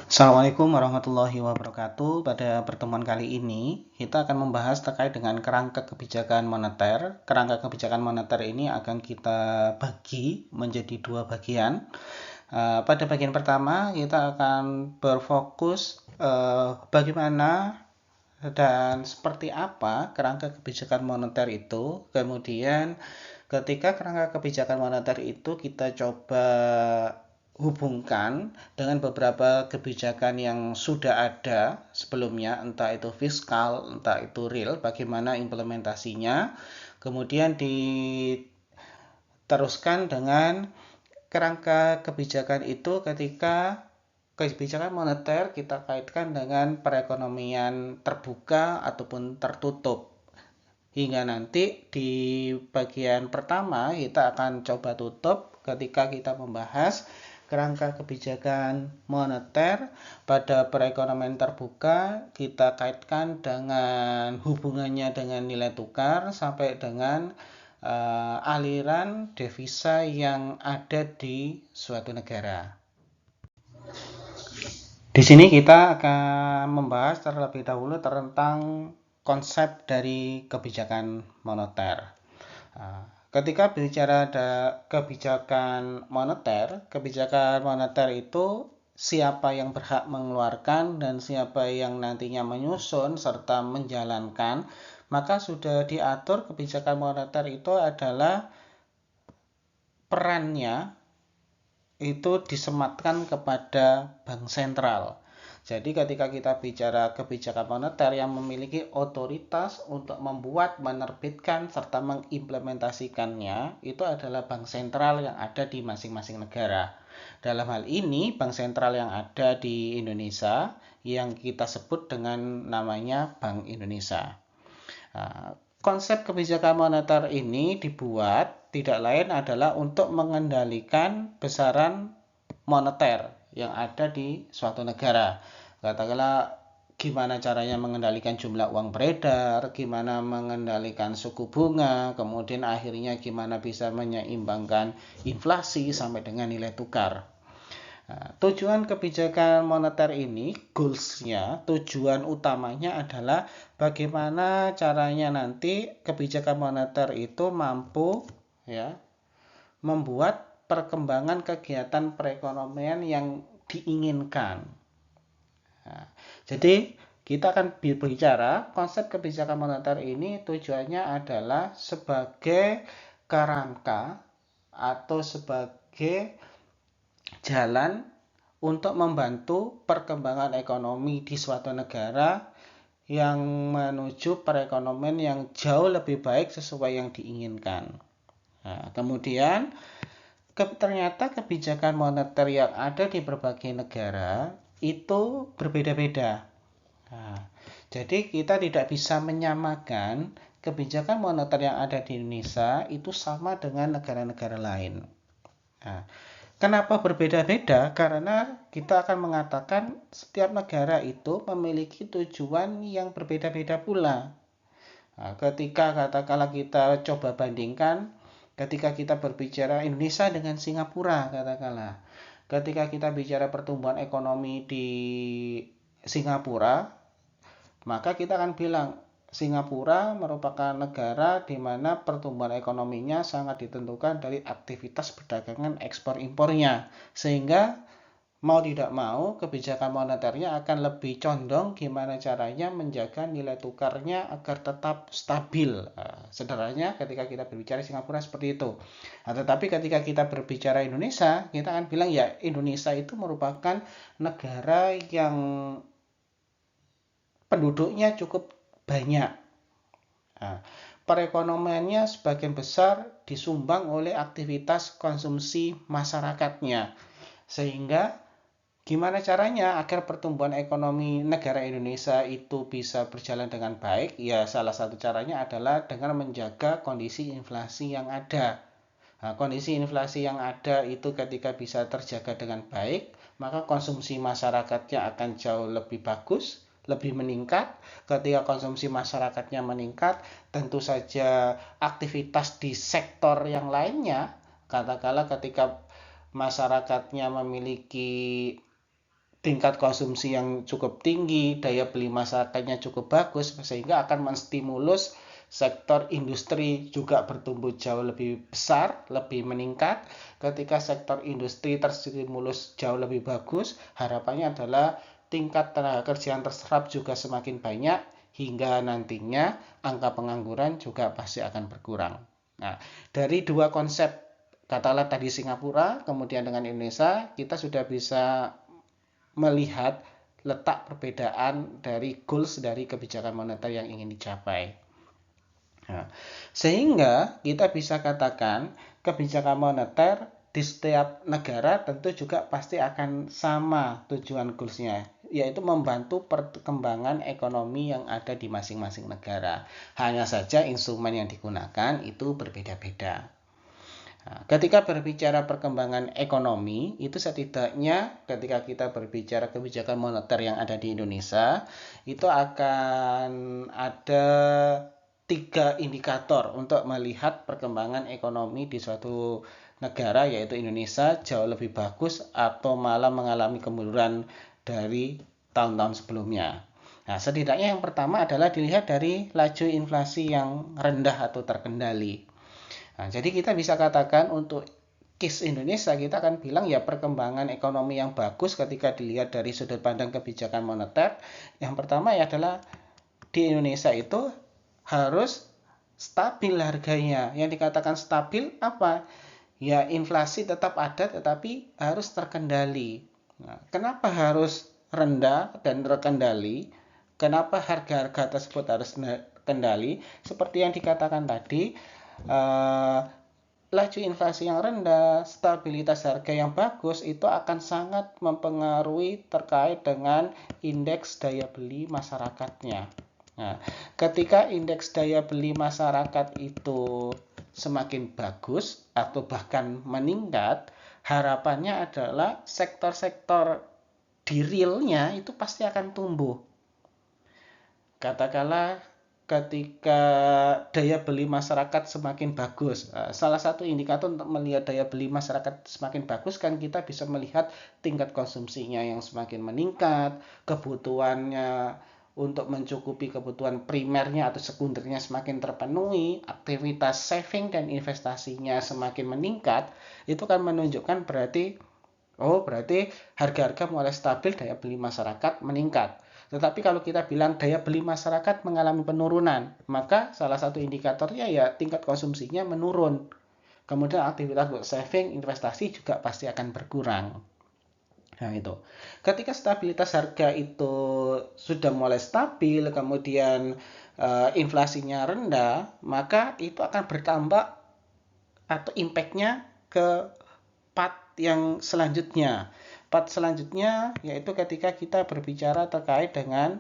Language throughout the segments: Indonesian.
Assalamualaikum warahmatullahi wabarakatuh. Pada pertemuan kali ini, kita akan membahas terkait dengan kerangka kebijakan moneter. Kerangka kebijakan moneter ini akan kita bagi menjadi dua bagian. Pada bagian pertama, kita akan berfokus bagaimana dan seperti apa kerangka kebijakan moneter itu. Kemudian, ketika kerangka kebijakan moneter itu kita coba hubungkan dengan beberapa kebijakan yang sudah ada sebelumnya, entah itu fiskal, entah itu real, bagaimana implementasinya, kemudian diteruskan dengan kerangka kebijakan itu ketika kebijakan moneter kita kaitkan dengan perekonomian terbuka ataupun tertutup. Hingga nanti di bagian pertama kita akan coba tutup ketika kita membahas kerangka kebijakan moneter pada perekonomian terbuka, kita kaitkan dengan hubungannya dengan nilai tukar sampai dengan aliran devisa yang ada di suatu negara. Di sini kita akan membahas terlebih dahulu tentang konsep dari kebijakan moneter. Ketika bicara ada kebijakan moneter itu siapa yang berhak mengeluarkan dan siapa yang nantinya menyusun serta menjalankan, maka sudah diatur kebijakan moneter itu adalah perannya itu disematkan kepada bank sentral. Jadi ketika kita bicara kebijakan moneter yang memiliki otoritas untuk membuat, menerbitkan, serta mengimplementasikannya, itu adalah bank sentral yang ada di masing-masing negara. Dalam hal ini, bank sentral yang ada di Indonesia, yang kita sebut dengan namanya Bank Indonesia. Konsep kebijakan moneter ini dibuat tidak lain adalah untuk mengendalikan besaran moneter yang ada di suatu negara. Katakanlah gimana caranya mengendalikan jumlah uang beredar, gimana mengendalikan suku bunga, kemudian akhirnya gimana bisa menyeimbangkan inflasi sampai dengan nilai tukar. Tujuan kebijakan moneter ini, goals-nya, tujuan utamanya adalah bagaimana caranya nanti kebijakan moneter itu mampu membuat perkembangan kegiatan perekonomian yang diinginkan. Jadi kita akan berbicara konsep kebijakan moneter ini tujuannya adalah sebagai kerangka atau sebagai jalan untuk membantu perkembangan ekonomi di suatu negara yang menuju perekonomian yang jauh lebih baik sesuai yang diinginkan. Kemudian ternyata kebijakan moneter yang ada di berbagai negara itu berbeda-beda. Jadi kita tidak bisa menyamakan kebijakan moneter yang ada di Indonesia itu sama dengan negara-negara lain. Kenapa berbeda-beda? Karena kita akan mengatakan setiap negara itu memiliki tujuan yang berbeda-beda pula. Ketika katakanlah kita coba bandingkan, ketika kita berbicara Indonesia dengan Singapura, katakanlah, ketika kita bicara pertumbuhan ekonomi di Singapura, maka kita akan bilang Singapura merupakan negara di mana pertumbuhan ekonominya sangat ditentukan dari aktivitas perdagangan ekspor impornya, sehingga mau tidak mau kebijakan moneternya akan lebih condong gimana caranya menjaga nilai tukarnya agar tetap stabil. Sederhananya ketika kita berbicara Singapura seperti itu. Tetapi ketika kita berbicara Indonesia, kita akan bilang ya Indonesia itu merupakan negara yang penduduknya cukup banyak. Perekonomiannya sebagian besar disumbang oleh aktivitas konsumsi masyarakatnya. Sehingga gimana caranya agar pertumbuhan ekonomi negara Indonesia itu bisa berjalan dengan baik? Ya salah satu caranya adalah dengan menjaga kondisi inflasi yang ada. Kondisi inflasi yang ada itu ketika bisa terjaga dengan baik, maka konsumsi masyarakatnya akan jauh lebih bagus, lebih meningkat. Ketika konsumsi masyarakatnya meningkat, tentu saja aktivitas di sektor yang lainnya, katakanlah ketika masyarakatnya memiliki tingkat konsumsi yang cukup tinggi, daya beli masyarakatnya cukup bagus, sehingga akan menstimulus sektor industri juga bertumbuh jauh lebih besar, lebih meningkat. Ketika sektor industri terstimulus jauh lebih bagus, harapannya adalah tingkat tenaga kerja yang terserap juga semakin banyak, hingga nantinya angka pengangguran juga pasti akan berkurang. Nah, dari dua konsep, katakanlah tadi Singapura, kemudian dengan Indonesia, kita sudah bisa melihat letak perbedaan dari goals dari kebijakan moneter yang ingin dicapai. Nah, sehingga kita bisa katakan kebijakan moneter di setiap negara tentu juga pasti akan sama tujuan goalsnya, yaitu membantu perkembangan ekonomi yang ada di masing-masing negara. Hanya saja instrumen yang digunakan itu berbeda-beda. Nah, ketika berbicara perkembangan ekonomi, itu setidaknya ketika kita berbicara kebijakan moneter yang ada di Indonesia, itu akan ada 3 indikator untuk melihat perkembangan ekonomi di suatu negara, yaitu Indonesia jauh lebih bagus atau malah mengalami kemunduran dari tahun-tahun sebelumnya. Nah, setidaknya yang pertama adalah dilihat dari laju inflasi yang rendah atau terkendali. Nah, jadi kita bisa katakan untuk case Indonesia, kita akan bilang ya perkembangan ekonomi yang bagus ketika dilihat dari sudut pandang kebijakan moneter. Yang pertama ya adalah di Indonesia itu harus stabil harganya. Yang dikatakan stabil apa? Ya inflasi tetap ada tetapi harus terkendali. Nah, kenapa harus rendah dan terkendali? Kenapa harga-harga tersebut harus terkendali? Seperti yang dikatakan tadi, laju inflasi yang rendah, stabilitas harga yang bagus itu akan sangat mempengaruhi terkait dengan indeks daya beli masyarakatnya. Nah, ketika indeks daya beli masyarakat itu semakin bagus atau bahkan meningkat, harapannya adalah sektor-sektor di realnya itu pasti akan tumbuh. Katakanlah ketika daya beli masyarakat semakin bagus, salah satu indikator untuk melihat daya beli masyarakat semakin bagus kan kita bisa melihat tingkat konsumsinya yang semakin meningkat, kebutuhannya untuk mencukupi kebutuhan primernya atau sekundernya semakin terpenuhi, aktivitas saving dan investasinya semakin meningkat, itu kan menunjukkan berarti harga-harga mulai stabil, daya beli masyarakat meningkat. Tetapi kalau kita bilang daya beli masyarakat mengalami penurunan, maka salah satu indikatornya ya tingkat konsumsinya menurun. Kemudian aktivitas untuk saving, investasi juga pasti akan berkurang. Nah itu. Ketika stabilitas harga itu sudah mulai stabil, kemudian inflasinya rendah, maka itu akan bertambah atau impact-nya ke part yang selanjutnya. Part selanjutnya yaitu ketika kita berbicara terkait dengan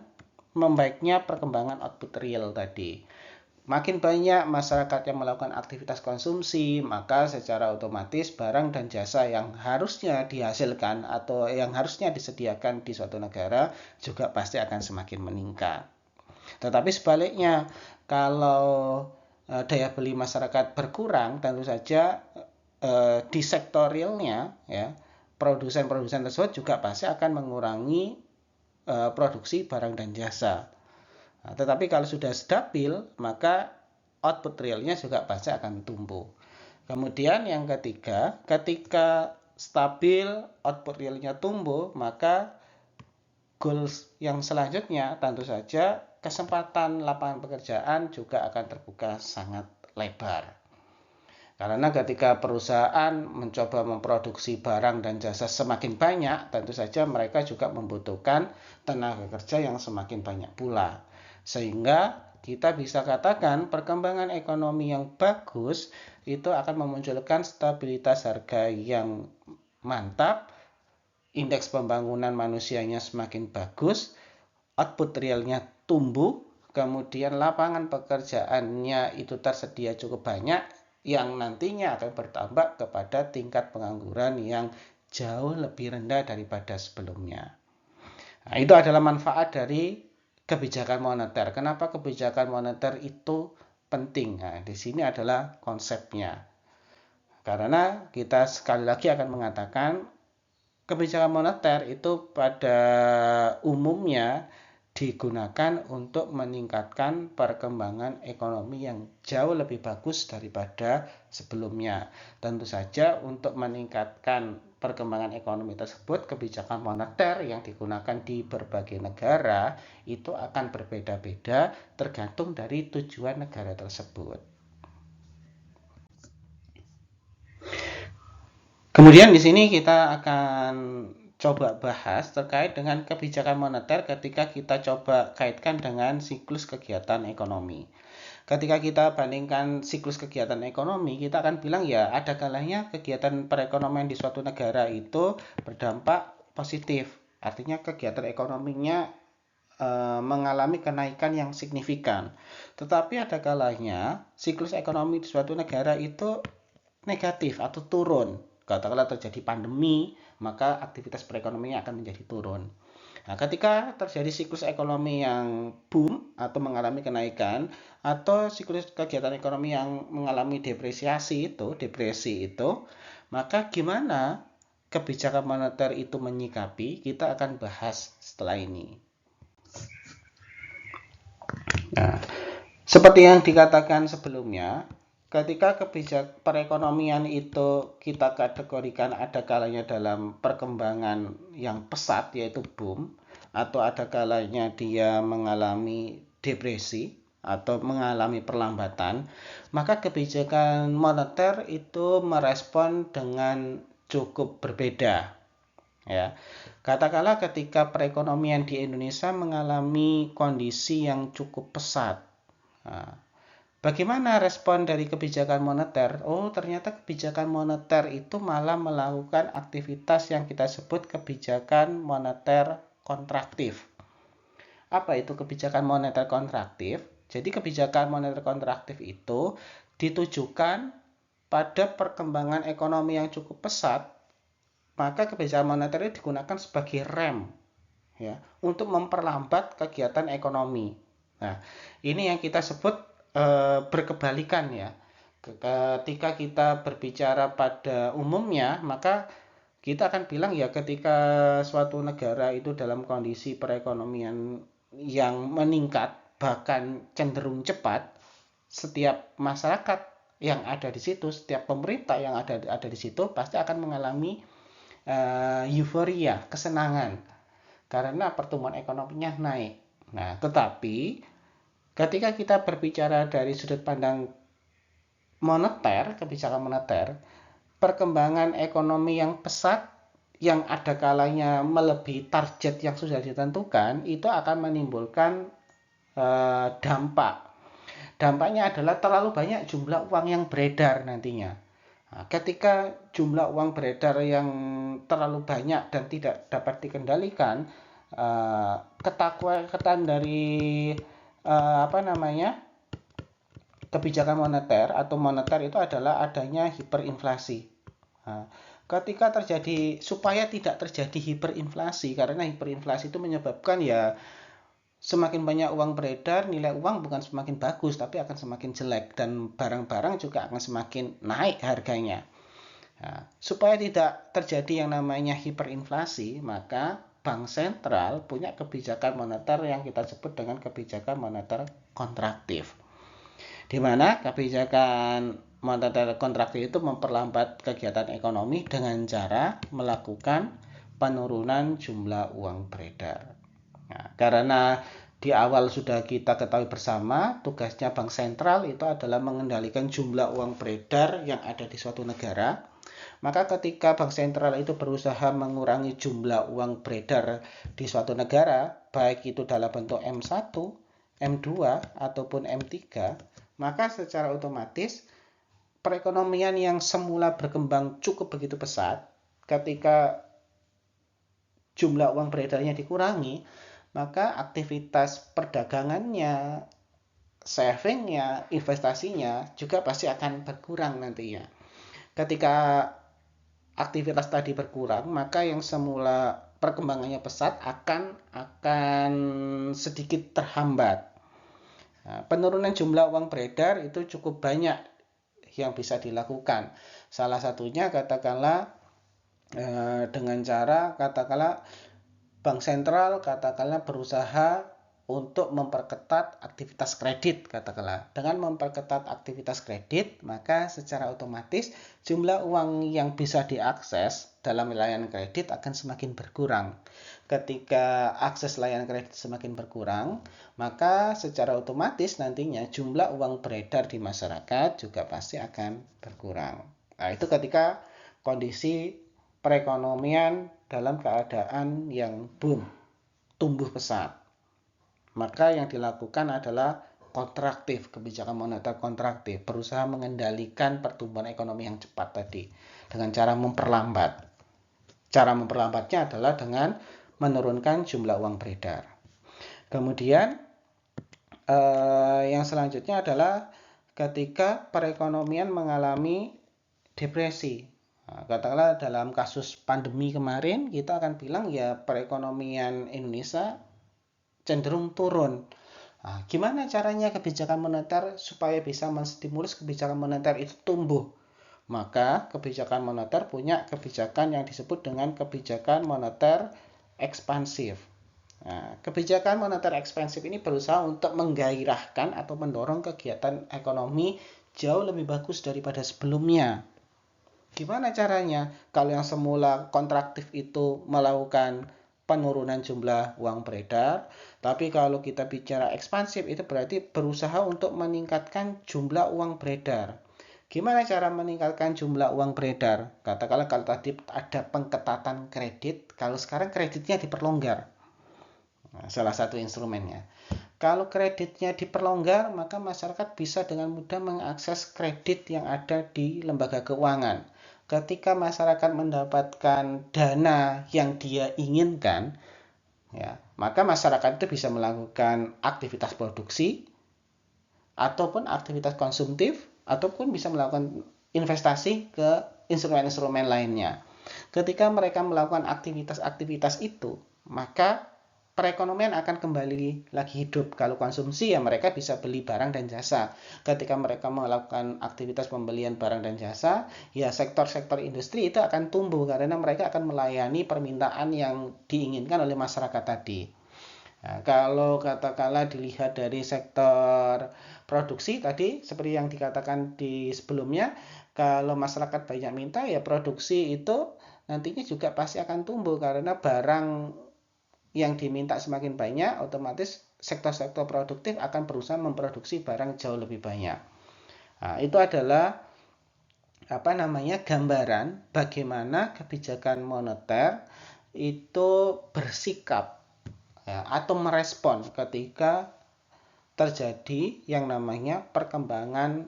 membaiknya perkembangan output real tadi. Makin banyak masyarakat yang melakukan aktivitas konsumsi, maka secara otomatis barang dan jasa yang harusnya dihasilkan atau yang harusnya disediakan di suatu negara juga pasti akan semakin meningkat. Tetapi sebaliknya, kalau daya beli masyarakat berkurang, tentu saja di sektor realnya ya, produsen-produsen tersebut juga pasti akan mengurangi produksi barang dan jasa. Nah, tetapi kalau sudah stabil, maka output realnya juga pasti akan tumbuh. Kemudian yang ketiga, ketika stabil, output realnya tumbuh, maka goals yang selanjutnya tentu saja kesempatan lapangan pekerjaan juga akan terbuka sangat lebar. Karena ketika perusahaan mencoba memproduksi barang dan jasa semakin banyak, tentu saja mereka juga membutuhkan tenaga kerja yang semakin banyak pula. Sehingga kita bisa katakan perkembangan ekonomi yang bagus itu akan memunculkan stabilitas harga yang mantap, indeks pembangunan manusianya semakin bagus, output realnya tumbuh, kemudian lapangan pekerjaannya itu tersedia cukup banyak, yang nantinya akan bertambah kepada tingkat pengangguran yang jauh lebih rendah daripada sebelumnya. Nah, itu adalah manfaat dari kebijakan moneter. Kenapa kebijakan moneter itu penting? Nah, di sini adalah konsepnya. Karena kita sekali lagi akan mengatakan kebijakan moneter itu pada umumnya digunakan untuk meningkatkan perkembangan ekonomi yang jauh lebih bagus daripada sebelumnya. Tentu saja untuk meningkatkan perkembangan ekonomi tersebut, kebijakan moneter yang digunakan di berbagai negara itu akan berbeda-beda tergantung dari tujuan negara tersebut. Kemudian di sini kita akan coba bahas terkait dengan kebijakan moneter ketika kita coba kaitkan dengan siklus kegiatan ekonomi. Ketika kita bandingkan siklus kegiatan ekonomi, kita akan bilang ya ada kalanya kegiatan perekonomian di suatu negara itu berdampak positif. Artinya kegiatan ekonominya mengalami kenaikan yang signifikan. Tetapi ada kalanya siklus ekonomi di suatu negara itu negatif atau turun. Katakanlah terjadi pandemi, maka aktivitas perekonomian akan menjadi turun. Nah, ketika terjadi siklus ekonomi yang boom atau mengalami kenaikan, atau siklus kegiatan ekonomi yang mengalami depresi itu, maka gimana kebijakan moneter itu menyikapi? Kita akan bahas setelah ini. Nah, seperti yang dikatakan sebelumnya, ketika kebijakan perekonomian itu kita kategorikan ada kalanya dalam perkembangan yang pesat yaitu boom, atau ada kalanya dia mengalami depresi atau mengalami perlambatan, maka kebijakan moneter itu merespon dengan cukup berbeda. Ya, katakanlah ketika perekonomian di Indonesia mengalami kondisi yang cukup pesat. Nah, bagaimana respon dari kebijakan moneter? Oh, ternyata kebijakan moneter itu malah melakukan aktivitas yang kita sebut kebijakan moneter kontraktif. Apa itu kebijakan moneter kontraktif? Jadi kebijakan moneter kontraktif itu ditujukan pada perkembangan ekonomi yang cukup pesat, maka kebijakan moneter itu digunakan sebagai rem ya, untuk memperlambat kegiatan ekonomi. Nah, ini yang kita sebut berkebalikan ya. Ketika kita berbicara pada umumnya, maka kita akan bilang ya ketika suatu negara itu dalam kondisi perekonomian yang meningkat, bahkan cenderung cepat, setiap masyarakat yang ada di situ, setiap pemerintah yang ada di situ pasti akan mengalami euforia, kesenangan karena pertumbuhan ekonominya naik. Nah, tetapi ketika kita berbicara dari sudut pandang moneter, kebijakan moneter, perkembangan ekonomi yang pesat yang ada kalanya melebihi target yang sudah ditentukan itu akan menimbulkan dampak. Dampaknya adalah terlalu banyak jumlah uang yang beredar nantinya. Nah, ketika jumlah uang beredar yang terlalu banyak dan tidak dapat dikendalikan, ketakutan dari kebijakan moneter atau moneter itu adalah adanya hiperinflasi. Nah, ketika terjadi, supaya tidak terjadi hiperinflasi, karena hiperinflasi itu menyebabkan ya semakin banyak uang beredar, nilai uang bukan semakin bagus tapi akan semakin jelek dan barang-barang juga akan semakin naik harganya. Nah, supaya tidak terjadi yang namanya hiperinflasi, maka bank sentral punya kebijakan moneter yang kita sebut dengan kebijakan moneter kontraktif. Di mana kebijakan moneter kontraktif itu memperlambat kegiatan ekonomi dengan cara melakukan penurunan jumlah uang beredar. Nah, karena di awal sudah kita ketahui bersama, tugasnya bank sentral itu adalah mengendalikan jumlah uang beredar yang ada di suatu negara. Maka ketika bank sentral itu berusaha mengurangi jumlah uang beredar di suatu negara, baik itu dalam bentuk M1, M2, ataupun M3, maka secara otomatis perekonomian yang semula berkembang cukup begitu pesat, ketika jumlah uang beredarnya dikurangi, maka aktivitas perdagangannya, savingnya, investasinya juga pasti akan berkurang nantinya. Ketika aktivitas tadi berkurang, maka yang semula perkembangannya pesat akan sedikit terhambat. Nah, penurunan jumlah uang beredar itu cukup banyak yang bisa dilakukan. Salah satunya katakanlah dengan cara katakanlah bank sentral katakanlah berusaha untuk memperketat aktivitas kredit katakanlah. Dengan memperketat aktivitas kredit, maka secara otomatis jumlah uang yang bisa diakses dalam layanan kredit akan semakin berkurang. Ketika akses layanan kredit semakin berkurang, maka secara otomatis nantinya jumlah uang beredar di masyarakat juga pasti akan berkurang. Nah, itu ketika kondisi perekonomian dalam keadaan yang boom, tumbuh pesat. Maka yang dilakukan adalah kontraktif, kebijakan moneter kontraktif, berusaha mengendalikan pertumbuhan ekonomi yang cepat tadi dengan cara memperlambat. Cara memperlambatnya adalah dengan menurunkan jumlah uang beredar. Kemudian yang selanjutnya adalah ketika perekonomian mengalami depresi. Nah, katakanlah dalam kasus pandemi kemarin kita akan bilang ya perekonomian Indonesia cenderung turun. Nah, gimana caranya kebijakan moneter supaya bisa menstimulus kebijakan moneter itu tumbuh? Maka kebijakan moneter punya kebijakan yang disebut dengan kebijakan moneter ekspansif. Nah, kebijakan moneter ekspansif ini berusaha untuk menggairahkan atau mendorong kegiatan ekonomi jauh lebih bagus daripada sebelumnya. Gimana caranya? Kalau yang semula kontraktif itu melakukan penurunan jumlah uang beredar, tapi kalau kita bicara ekspansif itu berarti berusaha untuk meningkatkan jumlah uang beredar. Gimana cara meningkatkan jumlah uang beredar? Katakanlah kalau tadi ada pengetatan kredit, kalau sekarang kreditnya diperlonggar. Nah, salah satu instrumennya. Kalau kreditnya diperlonggar, maka masyarakat bisa dengan mudah mengakses kredit yang ada di lembaga keuangan. Ketika masyarakat mendapatkan dana yang dia inginkan, ya, maka masyarakat itu bisa melakukan aktivitas produksi ataupun aktivitas konsumtif ataupun bisa melakukan investasi ke instrumen-instrumen lainnya. Ketika mereka melakukan aktivitas-aktivitas itu, maka perekonomian akan kembali lagi hidup. Kalau konsumsi ya mereka bisa beli barang dan jasa. Ketika mereka melakukan aktivitas pembelian barang dan jasa, ya sektor-sektor industri itu akan tumbuh karena mereka akan melayani permintaan yang diinginkan oleh masyarakat tadi. Nah, kalau katakanlah dilihat dari sektor produksi tadi, seperti yang dikatakan di sebelumnya, kalau masyarakat banyak minta, ya produksi itu nantinya juga pasti akan tumbuh karena barang yang diminta semakin banyak, otomatis sektor-sektor produktif akan berusaha memproduksi barang jauh lebih banyak. Nah, itu adalah gambaran bagaimana kebijakan moneter itu bersikap ya, atau merespon ketika terjadi yang namanya perkembangan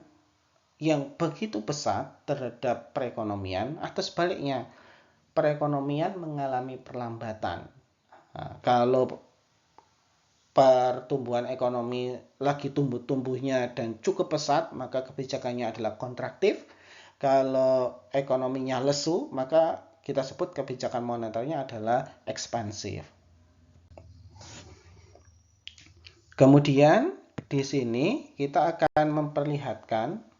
yang begitu pesat terhadap perekonomian atau sebaliknya perekonomian mengalami perlambatan. Nah, kalau pertumbuhan ekonomi lagi tumbuh-tumbuhnya dan cukup pesat, maka kebijakannya adalah kontraktif. Kalau ekonominya lesu, maka kita sebut kebijakan moneternya adalah ekspansif. Kemudian di sini kita akan memperlihatkan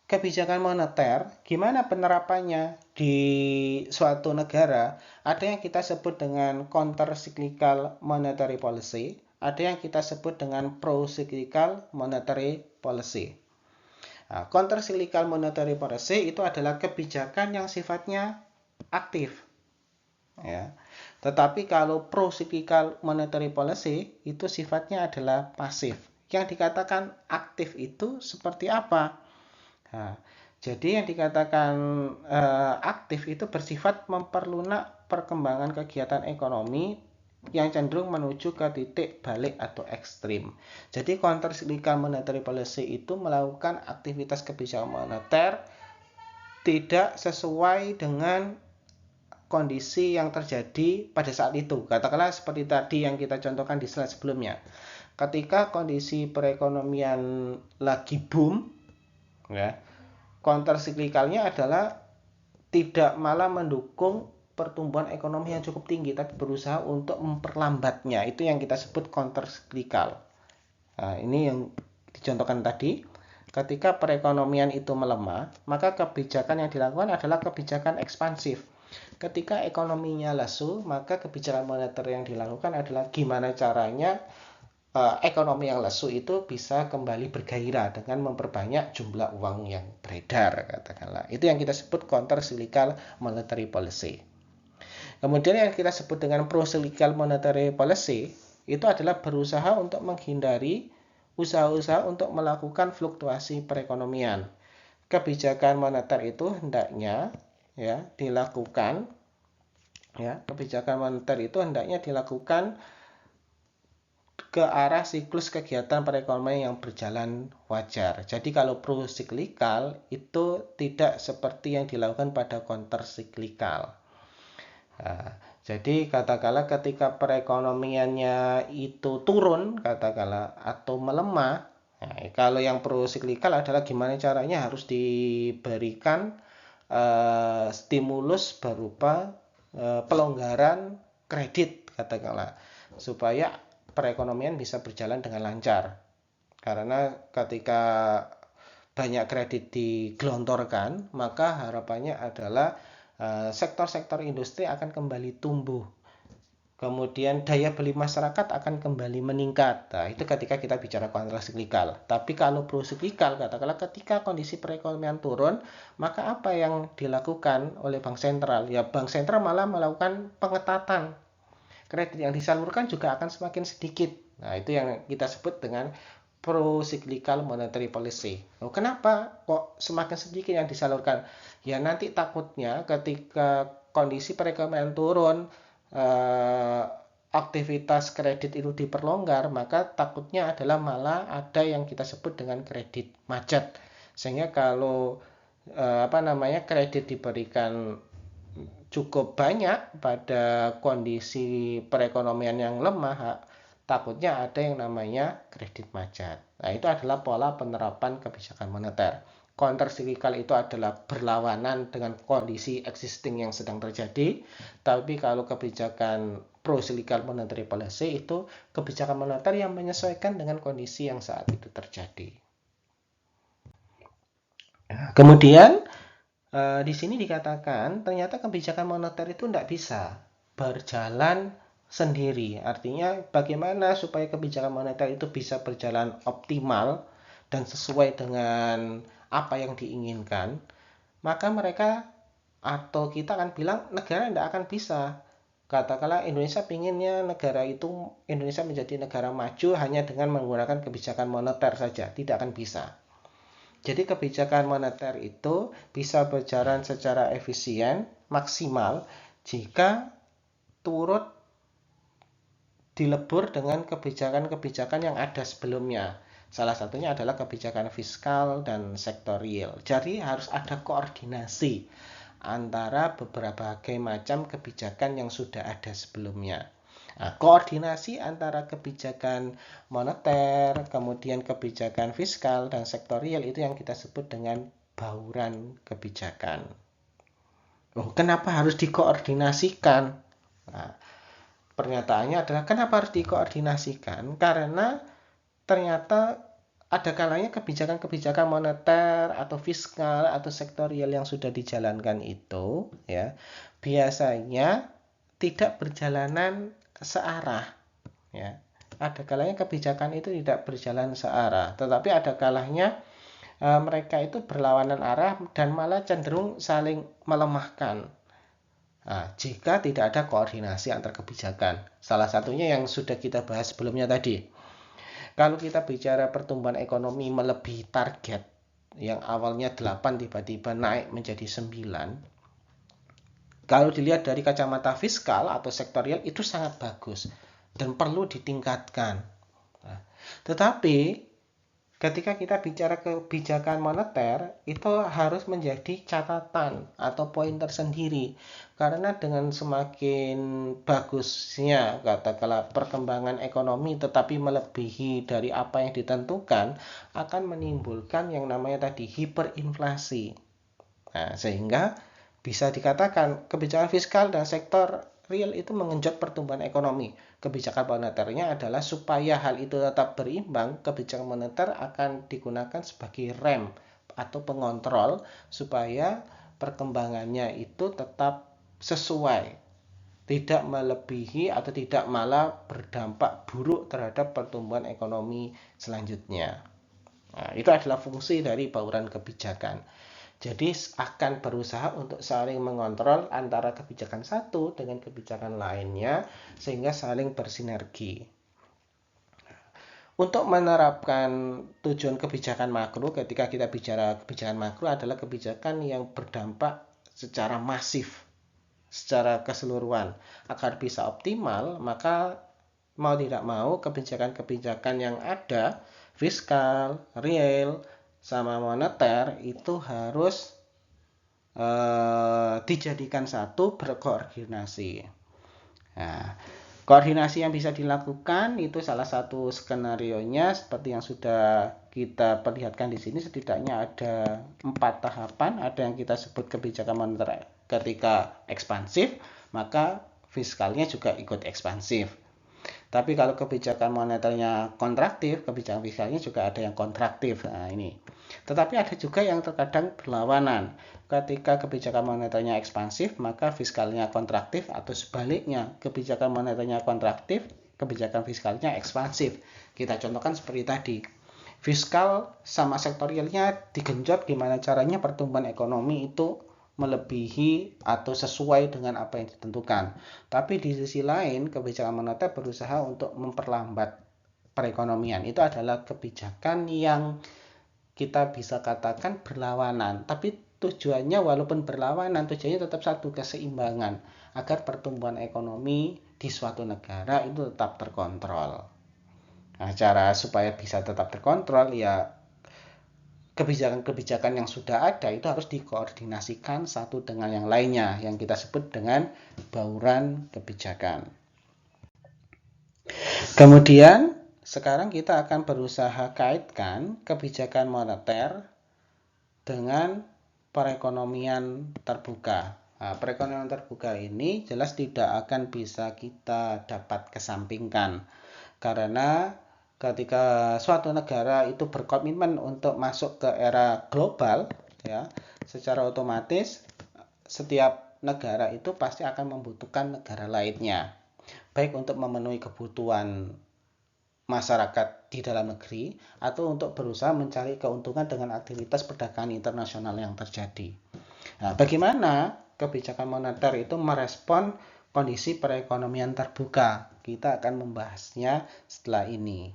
kebijakan moneter, gimana penerapannya di suatu negara. Ada yang kita sebut dengan counter cyclical monetary policy, ada yang kita sebut dengan pro cyclical monetary policy. Nah, counter cyclical monetary policy itu adalah kebijakan yang sifatnya aktif. Ya. Tetapi kalau pro cyclical monetary policy itu sifatnya adalah pasif. Yang dikatakan aktif itu seperti apa? Nah, jadi yang dikatakan aktif itu bersifat memperlunak perkembangan kegiatan ekonomi yang cenderung menuju ke titik balik atau ekstrim. Jadi counter cyclical monetary policy itu melakukan aktivitas kebijakan moneter tidak sesuai dengan kondisi yang terjadi pada saat itu. Katakanlah seperti tadi yang kita contohkan di slide sebelumnya. Ketika kondisi perekonomian lagi boom, ya, counter siklikalnya adalah tidak malah mendukung pertumbuhan ekonomi yang cukup tinggi, tapi berusaha untuk memperlambatnya. Itu yang kita sebut counter siklikal. Nah, ini yang dicontohkan tadi. Ketika perekonomian itu melemah, maka kebijakan yang dilakukan adalah kebijakan ekspansif. Ketika ekonominya lesu, maka kebijakan moneter yang dilakukan adalah gimana caranya ekonomi yang lesu itu bisa kembali bergairah dengan memperbanyak jumlah uang yang beredar, katakanlah. Itu yang kita sebut counter cyclical monetary policy. Kemudian yang kita sebut dengan pro cyclical monetary policy itu adalah berusaha untuk menghindari usaha-usaha untuk melakukan fluktuasi perekonomian. Kebijakan moneter itu hendaknya dilakukan kebijakan moneter itu hendaknya dilakukan ke arah siklus kegiatan perekonomian yang berjalan wajar. Jadi kalau pro cyclical itu tidak seperti yang dilakukan pada counter cyclical. Nah, jadi katakanlah ketika perekonomiannya itu turun, katakanlah atau melemah, nah, kalau yang pro cyclical adalah gimana caranya harus diberikan stimulus berupa pelonggaran kredit, katakanlah, supaya perekonomian bisa berjalan dengan lancar. Karena ketika banyak kredit digelontorkan, maka harapannya adalah sektor-sektor industri akan kembali tumbuh. Kemudian daya beli masyarakat akan kembali meningkat. Nah, itu ketika kita bicara kontrasiklikal. Tapi kalau prosiklikal, katakanlah ketika kondisi perekonomian turun, maka apa yang dilakukan oleh bank sentral? Ya, bank sentral malah melakukan pengetatan. Kredit yang disalurkan juga akan semakin sedikit. Nah, itu yang kita sebut dengan pro-cyclical monetary policy. Kenapa kok semakin sedikit yang disalurkan? Ya nanti takutnya ketika kondisi perekonomian turun, aktivitas kredit itu diperlonggar, maka takutnya adalah malah ada yang kita sebut dengan kredit macet. Sehingga kalau kredit diberikan cukup banyak pada kondisi perekonomian yang lemah, takutnya ada yang namanya kredit macet. Nah, itu adalah pola penerapan kebijakan moneter. Counter cyclical itu adalah berlawanan dengan kondisi existing yang sedang terjadi, tapi kalau kebijakan pro cyclical monetary policy itu kebijakan moneter yang menyesuaikan dengan kondisi yang saat itu terjadi. Kemudian di sini dikatakan ternyata kebijakan moneter itu tidak bisa berjalan sendiri. Artinya bagaimana supaya kebijakan moneter itu bisa berjalan optimal dan sesuai dengan apa yang diinginkan, maka mereka atau kita akan bilang negara tidak akan bisa. Katakanlah Indonesia pinginnya Indonesia menjadi negara maju hanya dengan menggunakan kebijakan moneter saja, tidak akan bisa. Jadi kebijakan moneter itu bisa berjalan secara efisien, maksimal, jika turut dilebur dengan kebijakan-kebijakan yang ada sebelumnya. Salah satunya adalah kebijakan fiskal dan sektorial. Jadi harus ada koordinasi antara beberapa macam kebijakan yang sudah ada sebelumnya. Nah, koordinasi antara kebijakan moneter, kemudian kebijakan fiskal dan sektorial itu yang kita sebut dengan bauran kebijakan. Kenapa harus dikoordinasikan? Nah, pernyataannya adalah kenapa harus dikoordinasikan? Karena ternyata ada kalanya kebijakan-kebijakan moneter atau fiskal atau sektorial yang sudah dijalankan itu biasanya tidak berjalanan searah. Ada kalanya kebijakan itu tidak berjalan searah, tetapi ada kalanya mereka itu berlawanan arah dan malah cenderung saling melemahkan. Jika tidak ada koordinasi antar kebijakan. Salah satunya yang sudah kita bahas sebelumnya tadi. Kalau kita bicara pertumbuhan ekonomi melebihi target yang awalnya 8 tiba-tiba naik menjadi 9. Kalau dilihat dari kacamata fiskal atau sektorial itu sangat bagus dan perlu ditingkatkan. Tetapi ketika kita bicara kebijakan moneter, itu harus menjadi catatan atau poin tersendiri. Karena dengan semakin bagusnya katakanlah perkembangan ekonomi tetapi melebihi dari apa yang ditentukan, akan menimbulkan yang namanya tadi hiperinflasi. Sehingga bisa dikatakan kebijakan fiskal dan sektor real itu mengenjot pertumbuhan ekonomi. Kebijakan moneternya adalah supaya hal itu tetap berimbang, kebijakan moneter akan digunakan sebagai rem atau pengontrol supaya perkembangannya itu tetap sesuai, tidak melebihi atau tidak malah berdampak buruk terhadap pertumbuhan ekonomi selanjutnya. Nah, itu adalah fungsi dari bauran kebijakan. Jadi akan berusaha untuk saling mengontrol antara kebijakan satu dengan kebijakan lainnya sehingga saling bersinergi. Untuk menerapkan tujuan kebijakan makro, ketika kita bicara kebijakan makro adalah kebijakan yang berdampak secara masif, secara keseluruhan. Agar bisa optimal, maka mau tidak mau kebijakan-kebijakan yang ada, fiskal, real, sama moneter itu harus dijadikan satu, berkoordinasi. Nah, koordinasi yang bisa dilakukan itu salah satu skenarionya seperti yang sudah kita perlihatkan di sini, setidaknya ada 4 tahapan. Ada yang kita sebut kebijakan moneter ketika ekspansif, maka fiskalnya juga ikut ekspansif. Tapi kalau kebijakan moneternya kontraktif, kebijakan fiskalnya juga ada yang kontraktif. Nah, ini. Tetapi ada juga yang terkadang berlawanan. Ketika kebijakan moneternya ekspansif, maka fiskalnya kontraktif, atau sebaliknya, kebijakan moneternya kontraktif, kebijakan fiskalnya ekspansif. Kita contohkan seperti tadi. Fiskal sama sektorialnya digenjot, gimana caranya pertumbuhan ekonomi itu melebihi atau sesuai dengan apa yang ditentukan. Tapi di sisi lain, kebijakan moneter berusaha untuk memperlambat perekonomian. Itu adalah kebijakan yang kita bisa katakan berlawanan. Tapi tujuannya walaupun berlawanan, tujuannya tetap satu, keseimbangan. Agar pertumbuhan ekonomi di suatu negara itu tetap terkontrol. Nah, cara supaya bisa tetap terkontrol ya kebijakan-kebijakan yang sudah ada itu harus dikoordinasikan satu dengan yang lainnya, yang kita sebut dengan bauran kebijakan. Kemudian sekarang kita akan berusaha kaitkan kebijakan moneter dengan perekonomian terbuka. Nah, perekonomian terbuka ini jelas tidak akan bisa kita dapat kesampingkan, karena ketika suatu negara itu berkomitmen untuk masuk ke era global, ya, secara otomatis setiap negara itu pasti akan membutuhkan negara lainnya, baik untuk memenuhi kebutuhan masyarakat di dalam negeri atau untuk berusaha mencari keuntungan dengan aktivitas perdagangan internasional yang terjadi. Nah, bagaimana kebijakan moneter itu merespon kondisi perekonomian terbuka? Kita akan membahasnya setelah ini.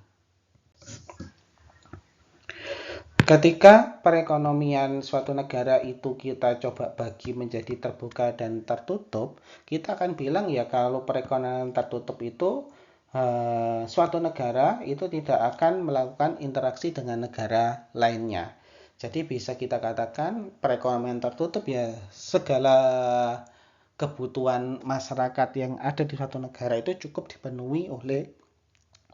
Ketika perekonomian suatu negara itu kita coba bagi menjadi terbuka dan tertutup, kita akan bilang ya kalau perekonomian tertutup itu suatu negara itu tidak akan melakukan interaksi dengan negara lainnya. Jadi bisa kita katakan perekonomian tertutup ya segala kebutuhan masyarakat yang ada di suatu negara itu cukup dipenuhi oleh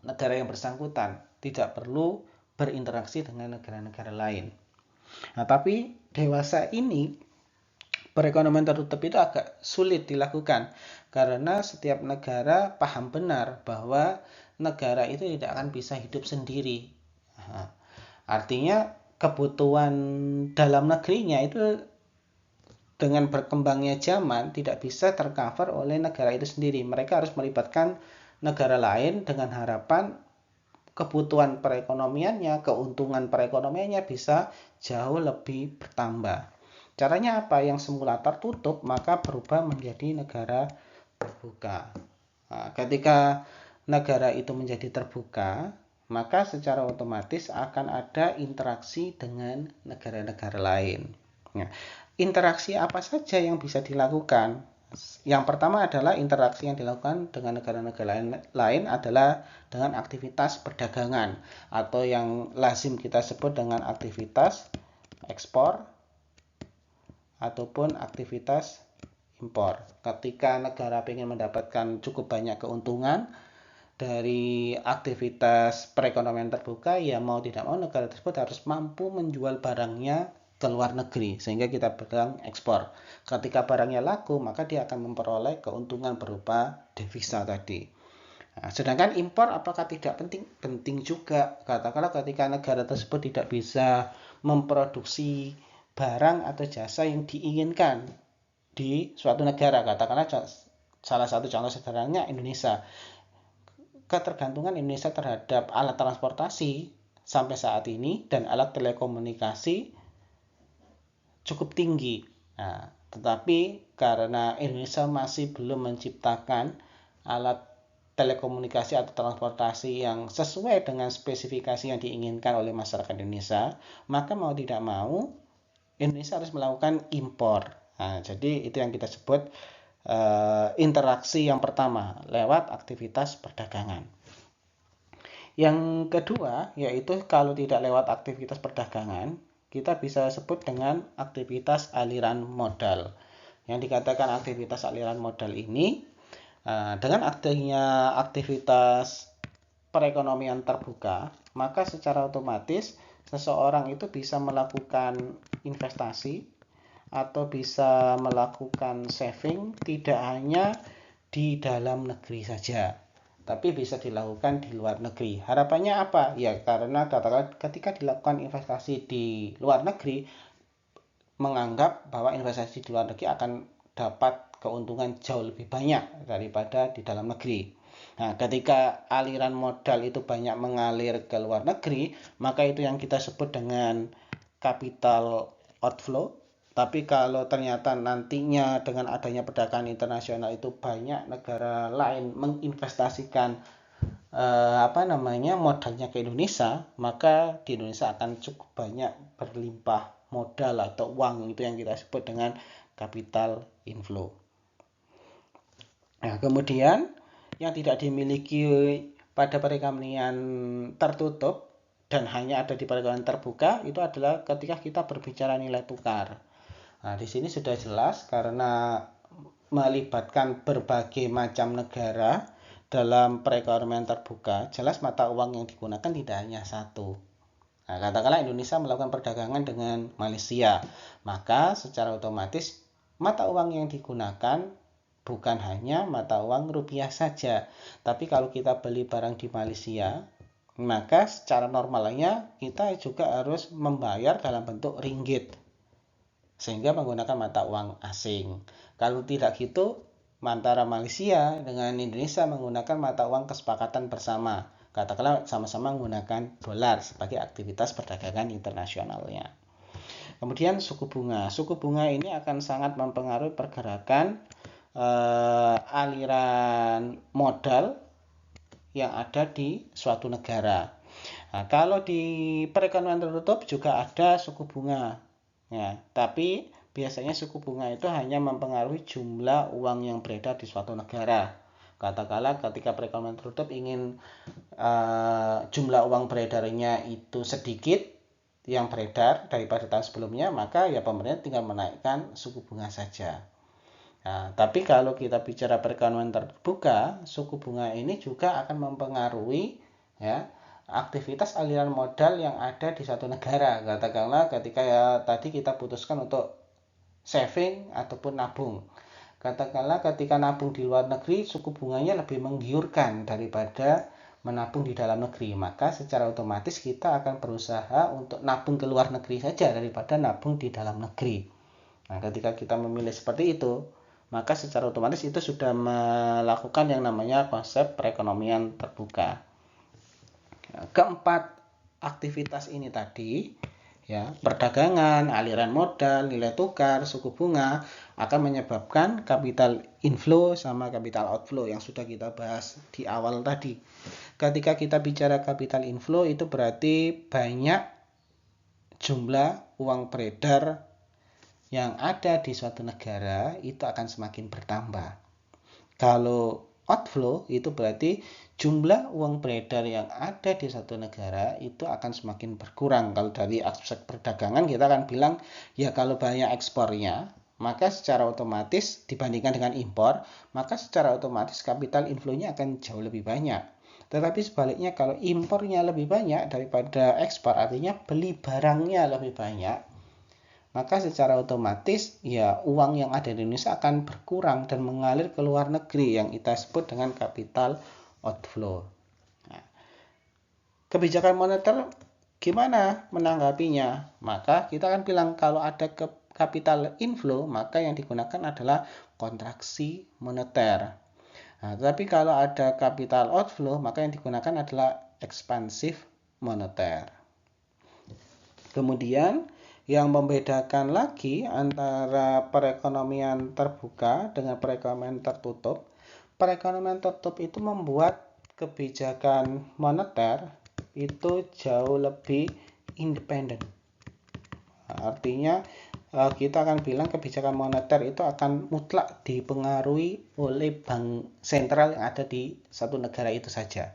negara yang bersangkutan, tidak perlu berinteraksi dengan negara-negara lain. Nah, tapi dewasa ini perekonomian tertutup itu agak sulit dilakukan karena setiap negara paham benar bahwa negara itu tidak akan bisa hidup sendiri. Nah, artinya kebutuhan dalam negerinya itu dengan berkembangnya zaman tidak bisa tercover oleh negara itu sendiri. Mereka harus melibatkan negara lain dengan harapan kebutuhan perekonomiannya, keuntungan perekonomiannya bisa jauh lebih bertambah. Caranya apa? Yang semula tertutup maka berubah menjadi negara terbuka. Nah, ketika negara itu menjadi terbuka, maka secara otomatis akan ada interaksi dengan negara-negara lain. Nah, interaksi apa saja yang bisa dilakukan? Yang pertama adalah interaksi yang dilakukan dengan negara-negara lain adalah dengan aktivitas perdagangan atau yang lazim kita sebut dengan aktivitas ekspor ataupun aktivitas impor. Ketika negara ingin mendapatkan cukup banyak keuntungan dari aktivitas perekonomian terbuka, ya mau tidak mau negara tersebut harus mampu menjual barangnya ke luar negeri sehingga kita bilang ekspor. Ketika barangnya laku, maka dia akan memperoleh keuntungan berupa devisa tadi. Nah, sedangkan impor apakah tidak penting? Penting juga. Katakanlah ketika negara tersebut tidak bisa memproduksi barang atau jasa yang diinginkan di suatu negara. Katakanlah salah satu contoh sederhananya Indonesia. Ketergantungan Indonesia terhadap alat transportasi sampai saat ini dan alat telekomunikasi cukup tinggi. Nah, tetapi karena Indonesia masih belum menciptakan alat telekomunikasi atau transportasi yang sesuai dengan spesifikasi yang diinginkan oleh masyarakat Indonesia, maka mau tidak mau Indonesia harus melakukan impor. Nah, jadi itu yang kita sebut interaksi yang pertama lewat aktivitas perdagangan. Yang kedua yaitu kalau tidak lewat aktivitas perdagangan, kita bisa sebut dengan aktivitas aliran modal. Yang dikatakan aktivitas aliran modal ini dengan adanya aktivitas perekonomian terbuka, maka secara otomatis seseorang itu bisa melakukan investasi atau bisa melakukan saving tidak hanya di dalam negeri saja, tapi bisa dilakukan di luar negeri. Harapannya apa? Ya karena ketika dilakukan investasi di luar negeri, menganggap bahwa investasi di luar negeri akan dapat keuntungan jauh lebih banyak daripada di dalam negeri. Nah, ketika aliran modal itu banyak mengalir ke luar negeri, maka itu yang kita sebut dengan capital outflow. Tapi kalau ternyata nantinya dengan adanya perdagangan internasional itu banyak negara lain menginvestasikan modalnya ke Indonesia, maka di Indonesia akan cukup banyak berlimpah modal atau uang, itu yang kita sebut dengan capital inflow. Nah, kemudian yang tidak dimiliki pada perekonomian tertutup dan hanya ada di perekonomian terbuka itu adalah ketika kita berbicara nilai tukar. Nah, di sini sudah jelas karena melibatkan berbagai macam negara dalam perekonomian terbuka, jelas mata uang yang digunakan tidak hanya satu. Nah, katakanlah Indonesia melakukan perdagangan dengan Malaysia, maka secara otomatis mata uang yang digunakan bukan hanya mata uang rupiah saja, tapi kalau kita beli barang di Malaysia, maka secara normalnya kita juga harus membayar dalam bentuk ringgit, sehingga menggunakan mata uang asing. Kalau tidak gitu, antara Malaysia dengan Indonesia menggunakan mata uang kesepakatan bersama. Katakanlah sama-sama menggunakan dolar sebagai aktivitas perdagangan internasionalnya. Kemudian suku bunga. Suku bunga ini akan sangat mempengaruhi pergerakan aliran modal yang ada di suatu negara. Nah, kalau di perekonomian tertutup juga ada suku bunga. Ya, tapi biasanya suku bunga itu hanya mempengaruhi jumlah uang yang beredar di suatu negara. Katakanlah ketika perekonomian tertutup ingin jumlah uang beredarnya itu sedikit yang beredar daripada tahun sebelumnya, maka ya pemerintah tinggal menaikkan suku bunga saja. Nah, tapi kalau kita bicara perekonomian terbuka, suku bunga ini juga akan mempengaruhi ya aktivitas aliran modal yang ada di suatu negara. Katakanlah ketika tadi kita putuskan untuk saving ataupun nabung. Katakanlah ketika nabung di luar negeri suku bunganya lebih menggiurkan daripada menabung di dalam negeri, maka secara otomatis kita akan berusaha untuk nabung ke luar negeri saja daripada nabung di dalam negeri. Nah, ketika kita memilih seperti itu, maka secara otomatis itu sudah melakukan yang namanya konsep perekonomian terbuka. Keempat aktivitas ini tadi ya, perdagangan, aliran modal, nilai tukar, suku bunga akan menyebabkan capital inflow sama capital outflow yang sudah kita bahas di awal tadi. Ketika kita bicara capital inflow itu berarti banyak jumlah uang beredar yang ada di suatu negara itu akan semakin bertambah. Kalau outflow itu berarti jumlah uang beredar yang ada di satu negara itu akan semakin berkurang. Kalau dari aspek perdagangan kita akan bilang ya kalau banyak ekspornya, maka secara otomatis dibandingkan dengan impor, maka secara otomatis capital inflow-nya akan jauh lebih banyak. Tetapi sebaliknya kalau impornya lebih banyak daripada ekspor, artinya beli barangnya lebih banyak, maka secara otomatis ya uang yang ada di Indonesia akan berkurang dan mengalir ke luar negeri yang kita sebut dengan capital outflow. Nah, kebijakan moneter gimana menanggapinya? Maka kita akan bilang kalau ada capital inflow, maka yang digunakan adalah kontraksi moneter. Nah, tapi kalau ada capital outflow, maka yang digunakan adalah ekspansif moneter. Kemudian yang membedakan lagi antara perekonomian terbuka dengan perekonomian tertutup, perekonomian tertutup itu membuat kebijakan moneter itu jauh lebih independen. Artinya kita akan bilang kebijakan moneter itu akan mutlak dipengaruhi oleh bank sentral yang ada di satu negara itu saja.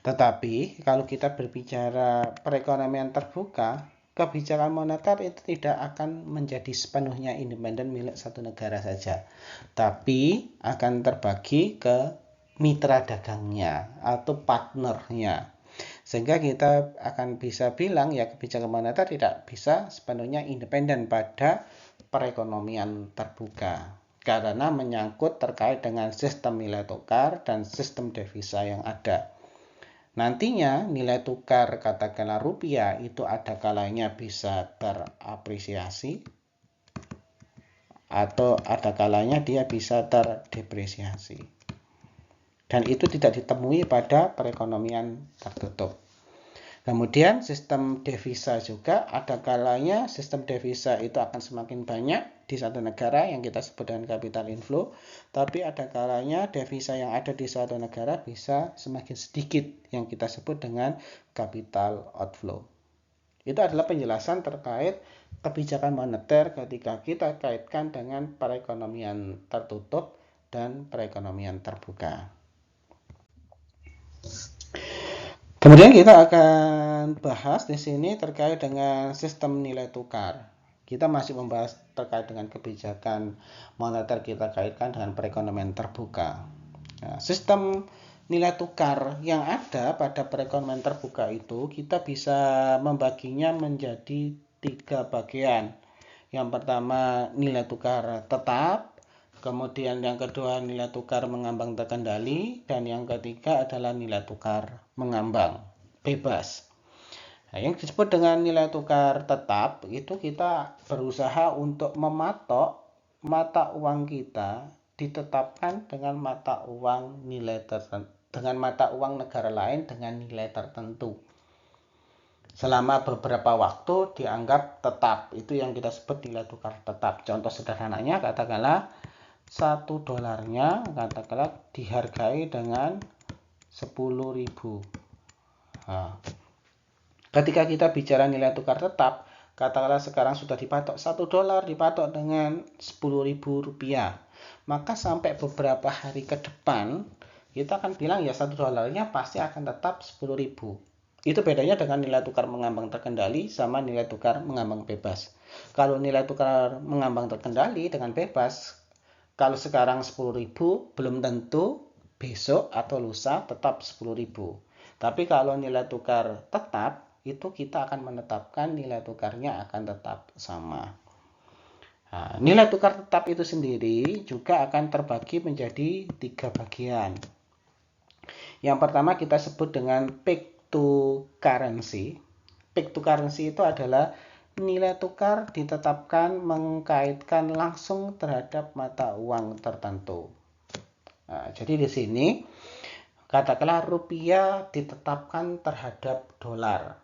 Tetapi kalau kita berbicara perekonomian terbuka, kebijakan moneter itu tidak akan menjadi sepenuhnya independen milik satu negara saja, tapi akan terbagi ke mitra dagangnya atau partnernya. Sehingga kita akan bisa bilang ya kebijakan moneter tidak bisa sepenuhnya independen pada perekonomian terbuka karena menyangkut terkait dengan sistem nilai tukar dan sistem devisa yang ada. Nantinya nilai tukar katakanlah rupiah itu ada kalanya bisa terapresiasi atau ada kalanya dia bisa terdepresiasi. Dan itu tidak ditemui pada perekonomian tertutup. Kemudian sistem devisa juga ada kalanya sistem devisa itu akan semakin banyak di satu negara yang kita sebut dengan capital inflow, tapi ada kalanya devisa yang ada di suatu negara bisa semakin sedikit yang kita sebut dengan capital outflow. Itu adalah penjelasan terkait kebijakan moneter ketika kita kaitkan dengan perekonomian tertutup dan perekonomian terbuka. Kemudian kita akan bahas di sini terkait dengan sistem nilai tukar. Kita masih membahas terkait dengan kebijakan moneter kita kaitkan dengan perekonomian terbuka. Nah, sistem nilai tukar yang ada pada perekonomian terbuka itu kita bisa membaginya menjadi 3 bagian. Yang pertama nilai tukar tetap, kemudian yang kedua nilai tukar mengambang terkendali, dan yang ketiga adalah nilai tukar mengambang bebas. Nah, yang disebut dengan nilai tukar tetap itu kita berusaha untuk mematok mata uang kita ditetapkan dengan mata uang negara lain dengan nilai tertentu. Selama beberapa waktu dianggap tetap, itu yang kita sebut nilai tukar tetap. Contoh sederhananya katakanlah $1 katakanlah dihargai dengan 10.000. Nah, ketika kita bicara nilai tukar tetap, katakanlah sekarang sudah dipatok $1 dipatok dengan Rp10.000, maka sampai beberapa hari ke depan kita akan bilang ya $1 pasti akan tetap 10.000. Itu bedanya dengan nilai tukar mengambang terkendali sama nilai tukar mengambang bebas. Kalau nilai tukar mengambang terkendali dengan bebas, kalau sekarang 10.000 belum tentu besok atau lusa tetap 10.000. Tapi kalau nilai tukar tetap, itu kita akan menetapkan nilai tukarnya akan tetap sama. Nah, nilai tukar tetap itu sendiri juga akan terbagi menjadi 3 bagian. Yang pertama kita sebut dengan peak to currency. Peak to currency itu adalah nilai tukar ditetapkan mengkaitkan langsung terhadap mata uang tertentu. Nah, jadi di sini katakanlah rupiah ditetapkan terhadap dolar.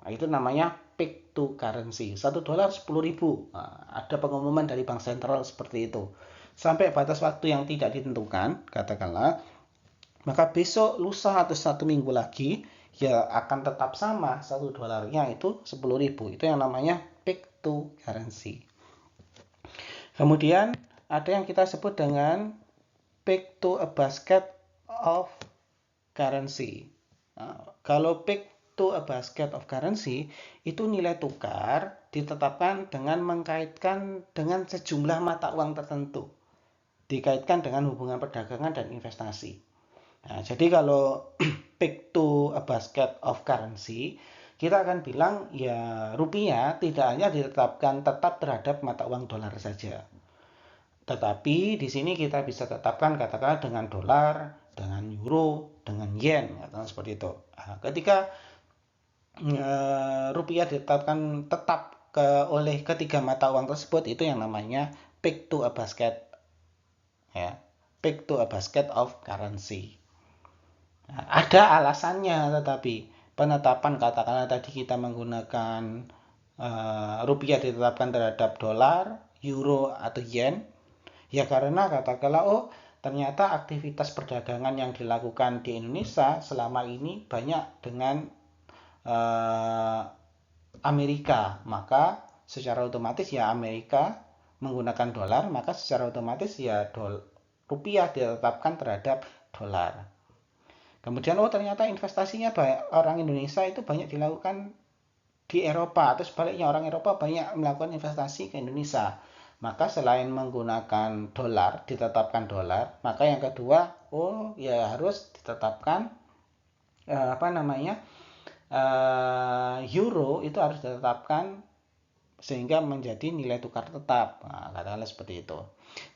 Nah, itu namanya peak to currency. $1 10.000. Nah, ada pengumuman dari bank sentral seperti itu. Sampai batas waktu yang tidak ditentukan, katakanlah, maka besok, lusa, atau 1 minggu lagi ya akan tetap sama $1-nya itu 10.000. Itu yang namanya peak to currency. Kemudian ada yang kita sebut dengan peak to a basket of currency. Nah, kalau peak to a basket of currency itu nilai tukar ditetapkan dengan mengkaitkan dengan sejumlah mata uang tertentu, dikaitkan dengan hubungan perdagangan dan investasi. Nah, jadi kalau peak to a basket of currency, kita akan bilang ya rupiah tidak hanya ditetapkan tetap terhadap mata uang dolar saja. Tetapi di sini kita bisa tetapkan katakanlah dengan dolar, dengan euro, dengan yen, atau seperti itu. Nah, ketika rupiah ditetapkan tetap oleh ketiga mata uang tersebut itu yang namanya pegged to a basket, ya, pegged to a basket of currency. Nah, ada alasannya, tetapi penetapan katakanlah tadi kita menggunakan rupiah ditetapkan terhadap dolar, euro atau yen, ya karena katakanlah ternyata aktivitas perdagangan yang dilakukan di Indonesia selama ini banyak dengan Amerika, maka secara otomatis ya Amerika menggunakan dolar, maka secara otomatis ya rupiah ditetapkan terhadap dolar. Kemudian ternyata investasinya orang Indonesia itu banyak dilakukan di Eropa, atau sebaliknya orang Eropa banyak melakukan investasi ke Indonesia. Maka selain menggunakan dolar, ditetapkan dolar, maka yang kedua, ya harus ditetapkan euro itu harus ditetapkan sehingga menjadi nilai tukar tetap. Nah, katakanlah seperti itu.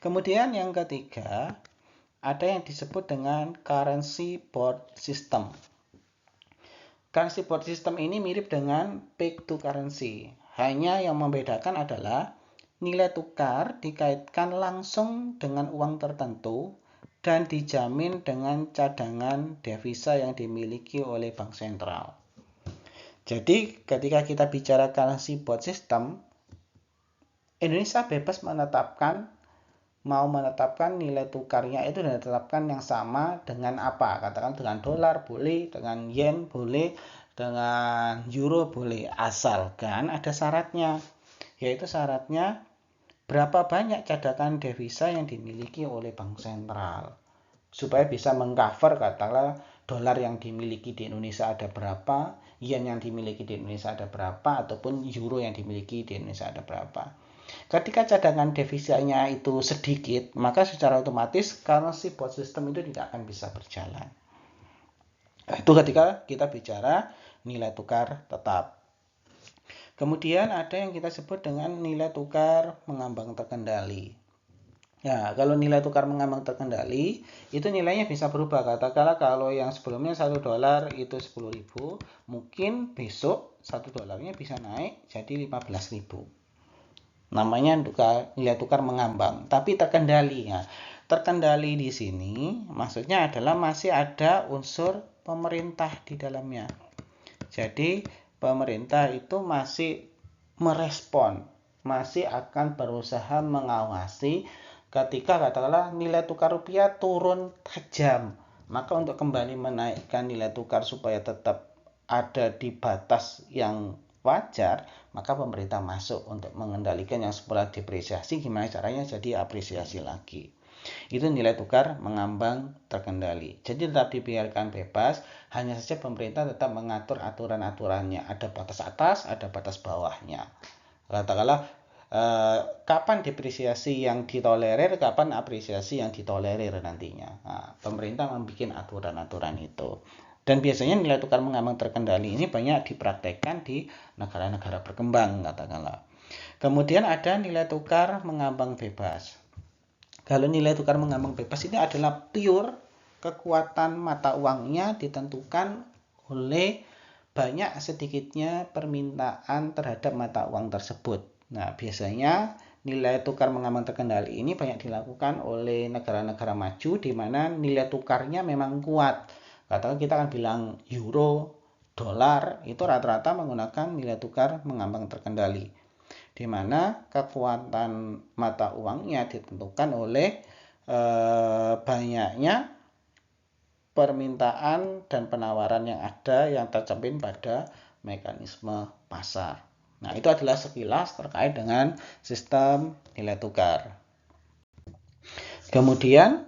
Kemudian yang ketiga, ada yang disebut dengan currency board system. Currency board system ini mirip dengan pegged to currency. Hanya yang membedakan adalah nilai tukar dikaitkan langsung dengan uang tertentu dan dijamin dengan cadangan devisa yang dimiliki oleh bank sentral. Jadi ketika kita bicara currency board system, Indonesia bebas mau menetapkan nilai tukarnya itu ditetapkan yang sama dengan apa? Katakan dengan dolar boleh, dengan yen boleh, dengan euro boleh, asalkan ada syaratnya. Yaitu syaratnya berapa banyak cadangan devisa yang dimiliki oleh bank sentral. Supaya bisa mengcover katakanlah dolar yang dimiliki di Indonesia ada berapa, yen yang dimiliki di Indonesia ada berapa, ataupun euro yang dimiliki di Indonesia ada berapa. Ketika cadangan devisanya itu sedikit, maka secara otomatis currency board system itu tidak akan bisa berjalan. Itu ketika kita bicara nilai tukar tetap. Kemudian ada yang kita sebut dengan nilai tukar mengambang terkendali. Ya, kalau nilai tukar mengambang terkendali, itu nilainya bisa berubah. Katakanlah kalau yang sebelumnya $1 itu 10.000, mungkin besok $1 bisa naik jadi 15.000. Namanya nilai tukar mengambang, tapi terkendali. Ya. Terkendali di sini maksudnya adalah masih ada unsur pemerintah di dalamnya. Jadi pemerintah itu masih merespon, masih akan berusaha mengawasi ketika katakanlah nilai tukar rupiah turun tajam, maka untuk kembali menaikkan nilai tukar supaya tetap ada di batas yang wajar, maka pemerintah masuk untuk mengendalikan yang semula depresiasi, gimana caranya jadi apresiasi lagi. Itu nilai tukar mengambang terkendali. Jadi tetap dibiarkan bebas, hanya saja pemerintah tetap mengatur aturan-aturannya. Ada batas atas, ada batas bawahnya. Katakanlah kapan depresiasi yang ditolerir, kapan apresiasi yang ditolerir nantinya. Nah, pemerintah membuat aturan-aturan itu. Dan biasanya nilai tukar mengambang terkendali ini banyak dipraktekkan di negara-negara berkembang, katakanlah. Kemudian ada nilai tukar mengambang bebas. Kalau nilai tukar mengambang bebas ini adalah pure kekuatan mata uangnya ditentukan oleh banyak sedikitnya permintaan terhadap mata uang tersebut. Nah, biasanya nilai tukar mengambang terkendali ini banyak dilakukan oleh negara-negara maju di mana nilai tukarnya memang kuat. Katakan kita akan bilang euro, dolar, itu rata-rata menggunakan nilai tukar mengambang terkendali. Di mana kekuatan mata uangnya ditentukan oleh banyaknya permintaan dan penawaran yang ada yang tercermin pada mekanisme pasar. Nah, itu adalah sekilas terkait dengan sistem nilai tukar. Kemudian,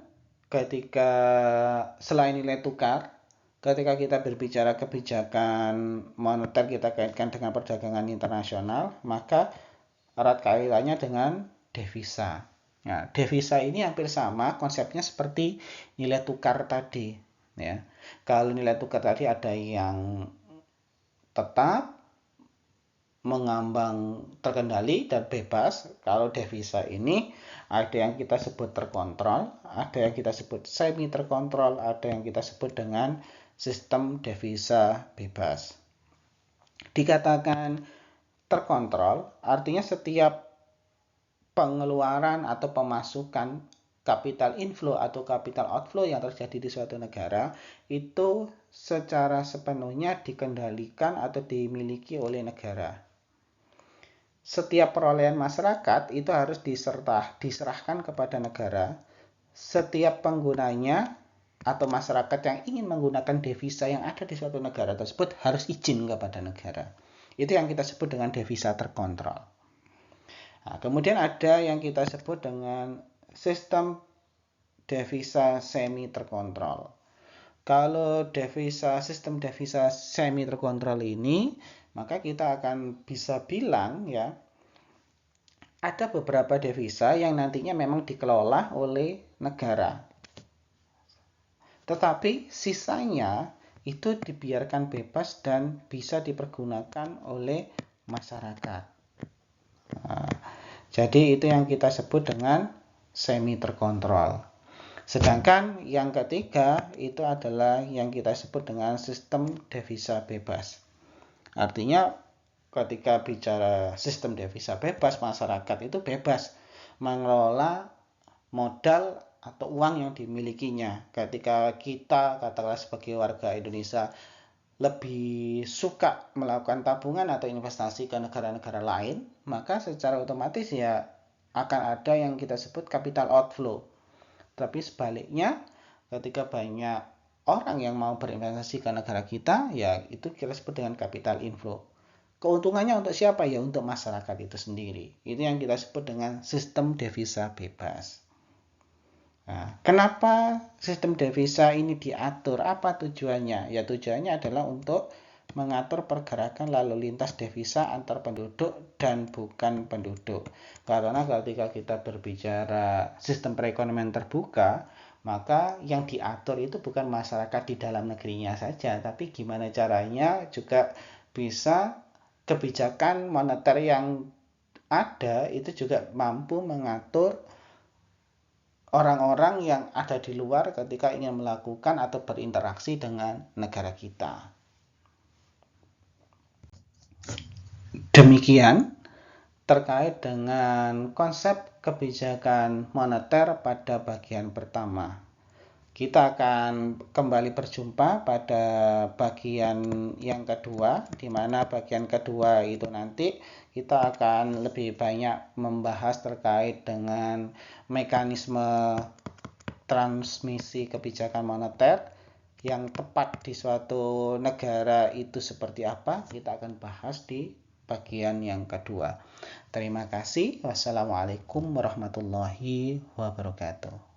ketika selain nilai tukar, ketika kita berbicara kebijakan moneter kita kaitkan dengan perdagangan internasional, maka erat kaitannya dengan devisa. Nah, devisa ini hampir sama konsepnya seperti nilai tukar tadi. Ya, kalau nilai tukar tadi ada yang tetap, mengambang terkendali dan bebas. Kalau devisa ini ada yang kita sebut terkontrol, ada yang kita sebut semi terkontrol, ada yang kita sebut dengan sistem devisa bebas. Dikatakan terkontrol, artinya setiap pengeluaran atau pemasukan capital inflow atau capital outflow yang terjadi di suatu negara itu secara sepenuhnya dikendalikan atau dimiliki oleh negara. Setiap perolehan masyarakat itu harus diserahkan kepada negara. Setiap penggunanya atau masyarakat yang ingin menggunakan devisa yang ada di suatu negara tersebut harus izin kepada negara. Itu yang kita sebut dengan devisa terkontrol. Nah, kemudian ada yang kita sebut dengan sistem devisa semi terkontrol. Kalau sistem devisa semi terkontrol ini, maka kita akan bisa bilang ya, ada beberapa devisa yang nantinya memang dikelola oleh negara. Tetapi sisanya itu dibiarkan bebas dan bisa dipergunakan oleh masyarakat. Nah, jadi itu yang kita sebut dengan semi terkontrol. Sedangkan yang ketiga itu adalah yang kita sebut dengan sistem devisa bebas. Artinya ketika bicara sistem devisa bebas, masyarakat itu bebas mengelola modal atau uang yang dimilikinya. Ketika kita katakanlah sebagai warga Indonesia lebih suka melakukan tabungan atau investasi ke negara-negara lain, maka secara otomatis ya akan ada yang kita sebut capital outflow. Tapi sebaliknya, ketika banyak orang yang mau berinvestasi ke negara kita, ya itu kita sebut dengan capital inflow. Keuntungannya untuk siapa? Ya untuk masyarakat itu sendiri. Itu yang kita sebut dengan sistem devisa bebas. Nah, kenapa sistem devisa ini diatur? Apa tujuannya? Ya tujuannya adalah untuk mengatur pergerakan lalu lintas devisa antar penduduk dan bukan penduduk. Karena ketika kita berbicara sistem perekonomian terbuka, maka yang diatur itu bukan masyarakat di dalam negerinya saja, tapi gimana caranya juga bisa kebijakan moneter yang ada itu juga mampu mengatur orang-orang yang ada di luar ketika ingin melakukan atau berinteraksi dengan negara kita. Demikian terkait dengan konsep kebijakan moneter pada bagian pertama. Kita akan kembali berjumpa pada bagian yang kedua, di mana bagian kedua itu nanti kita akan lebih banyak membahas terkait dengan mekanisme transmisi kebijakan moneter yang tepat di suatu negara itu seperti apa. Kita akan bahas di bagian yang kedua. Terima kasih. Wassalamualaikum warahmatullahi wabarakatuh.